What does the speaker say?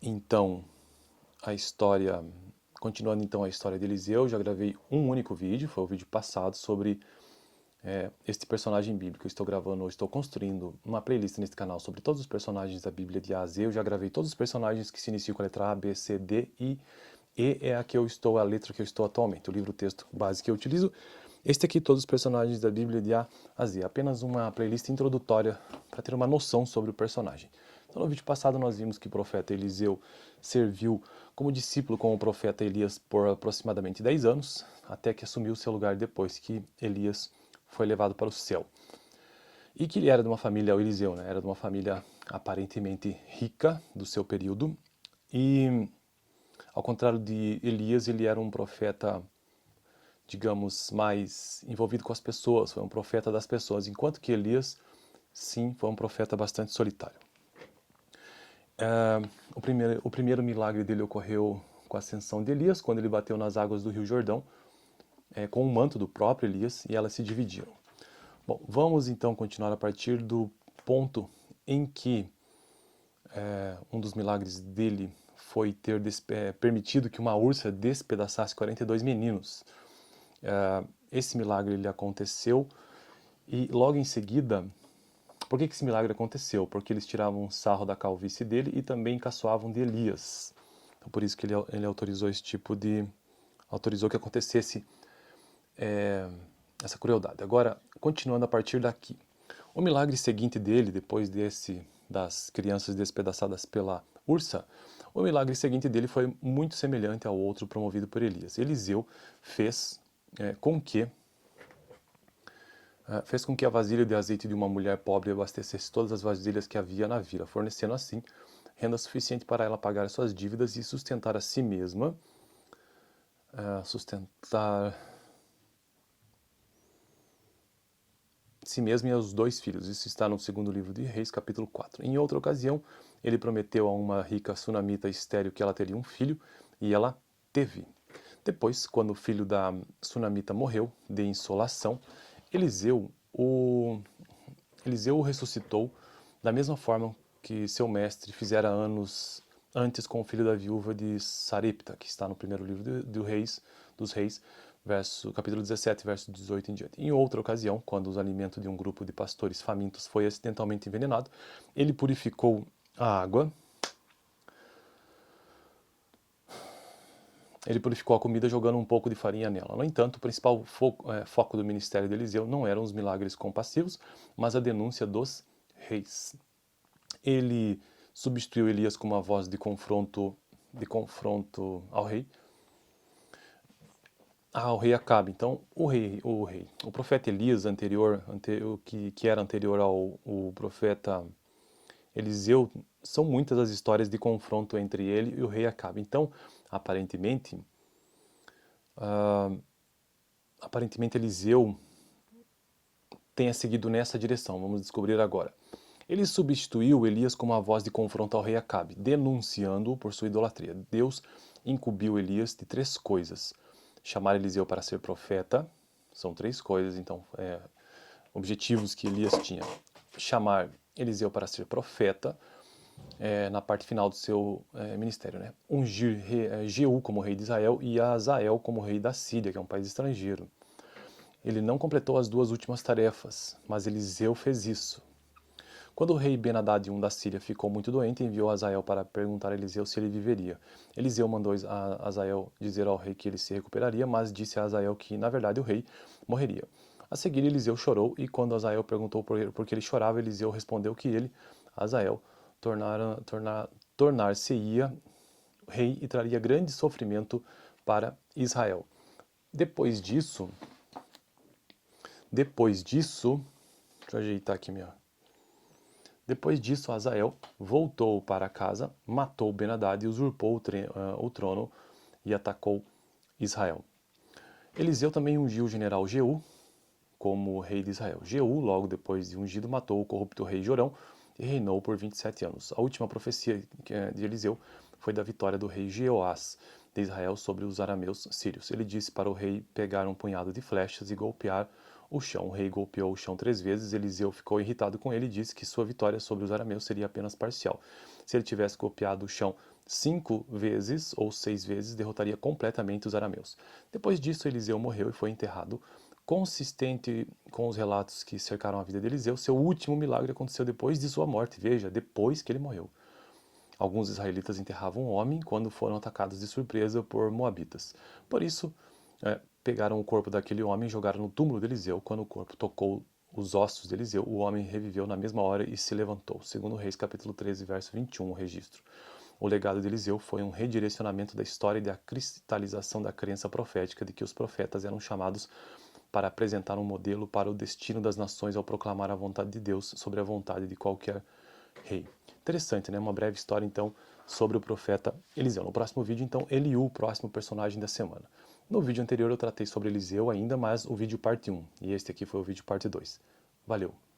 Então, a história, continuando então a história de Eliseu, já gravei um único vídeo, foi o vídeo passado, sobre este personagem bíblico. Eu estou gravando, estou construindo uma playlist neste canal sobre todos os personagens da Bíblia de A a Z. Eu já gravei todos os personagens que se iniciam com a letra A, B, C, D, I. E é a letra que eu estou atualmente, o livro-texto base que eu utilizo. Este aqui, todos os personagens da Bíblia de A a Z. Apenas uma playlist introdutória para ter uma noção sobre o personagem. Então, no vídeo passado nós vimos que o profeta Eliseu serviu como discípulo com o profeta Elias por aproximadamente 10 anos, até que assumiu seu lugar depois que Elias foi levado para o céu. E que ele era de uma família, o Eliseu, né? Era de uma família aparentemente rica do seu período. E, ao contrário de Elias, ele era um profeta, digamos, mais envolvido com as pessoas, foi um profeta das pessoas, enquanto que Elias, sim, foi um profeta bastante solitário. O primeiro milagre dele ocorreu com a ascensão de Elias, quando ele bateu nas águas do Rio Jordão, com o manto do próprio Elias, e elas se dividiram. Bom, vamos então continuar a partir do ponto em que um dos milagres dele foi ter permitido que uma ursa despedaçasse 42 meninos. Esse milagre ele aconteceu e logo em seguida, por que esse milagre aconteceu? Porque eles tiravam sarro da calvície dele e também caçoavam de Elias. Então por isso que ele autorizou esse tipo de... autorizou que acontecesse essa crueldade. Agora, continuando a partir daqui. O milagre seguinte dele, depois das crianças despedaçadas pela ursa, o milagre seguinte dele foi muito semelhante ao outro promovido por Elias. Eliseu fez com que a vasilha de azeite de uma mulher pobre abastecesse todas as vasilhas que havia na vila, fornecendo assim renda suficiente para ela pagar suas dívidas e sustentar a si mesma, e aos dois filhos. Isso está no segundo livro de Reis, capítulo 4. Em outra ocasião, ele prometeu a uma rica sunamita estéril que ela teria um filho, e ela teve. Depois, quando o filho da sunamita morreu de insolação, Eliseu o ressuscitou da mesma forma que seu mestre fizera anos antes com o filho da viúva de Sarepta, que está no primeiro livro dos Reis, capítulo 17, verso 18 em diante. Em outra ocasião, quando os alimentos de um grupo de pastores famintos foi acidentalmente envenenado, ele purificou a água. Ele purificou a comida jogando um pouco de farinha nela. No entanto, o principal foco do ministério de Eliseu não eram os milagres compassivos, mas a denúncia dos reis. Ele substituiu Elias com uma voz de confronto ao rei Acabe. Então, o profeta Elias que era anterior ao profeta Eliseu, são muitas as histórias de confronto entre ele e o rei Acabe. Então, aparentemente Eliseu tenha seguido nessa direção. Vamos descobrir agora. Ele substituiu Elias com uma voz de confronto ao rei Acabe, denunciando-o por sua idolatria. Deus incumbiu Elias de 3 coisas: chamar Eliseu para ser profeta, são 3 coisas, então, objetivos que Elias tinha. Chamar Eliseu para ser profeta, na parte final do seu ministério, né? Ungir Jeú como rei de Israel e Azael como rei da Síria, que é um país estrangeiro. Ele não completou as 2 últimas tarefas, mas Eliseu fez isso. Quando o rei Ben-Hadad I da Síria ficou muito doente, enviou Azael para perguntar a Eliseu se ele viveria. Eliseu mandou a Azael dizer ao rei que ele se recuperaria, mas disse a Azael que, na verdade, o rei morreria. A seguir, Eliseu chorou, e quando Azael perguntou por que ele chorava, Eliseu respondeu que ele, Azael, tornar-se-ia rei e traria grande sofrimento para Israel. Depois disso, deixa eu ajeitar aqui minha... Depois disso, Azael voltou para casa, matou Ben-Hadad e usurpou o trono e atacou Israel. Eliseu também ungiu o general Jeú como rei de Israel. Jeú, logo depois de ungido, matou o corrupto rei Jorão e reinou por 27 anos. A última profecia de Eliseu foi da vitória do rei Jeoás de Israel sobre os arameus sírios. Ele disse para o rei pegar um punhado de flechas e golpear o chão. O rei golpeou o chão 3 vezes, Eliseu ficou irritado com ele e disse que sua vitória sobre os arameus seria apenas parcial. Se ele tivesse golpeado o chão 5 vezes ou 6 vezes, derrotaria completamente os arameus. Depois disso, Eliseu morreu e foi enterrado. Consistente com os relatos que cercaram a vida de Eliseu, seu último milagre aconteceu depois de sua morte. Veja, depois que ele morreu. Alguns israelitas enterravam o homem quando foram atacados de surpresa por moabitas. Por isso, pegaram o corpo daquele homem e jogaram no túmulo de Eliseu. Quando o corpo tocou os ossos de Eliseu, o homem reviveu na mesma hora e se levantou. Segundo Reis, capítulo 13, verso 21, o registro. O legado de Eliseu foi um redirecionamento da história e da cristalização da crença profética de que os profetas eram chamados para apresentar um modelo para o destino das nações ao proclamar a vontade de Deus sobre a vontade de qualquer rei. Interessante, né? Uma breve história, então, sobre o profeta Eliseu. No próximo vídeo, então, Eliú, o próximo personagem da semana. No vídeo anterior eu tratei sobre Eliseu ainda, mas o vídeo parte 1, e este aqui foi o vídeo parte 2. Valeu!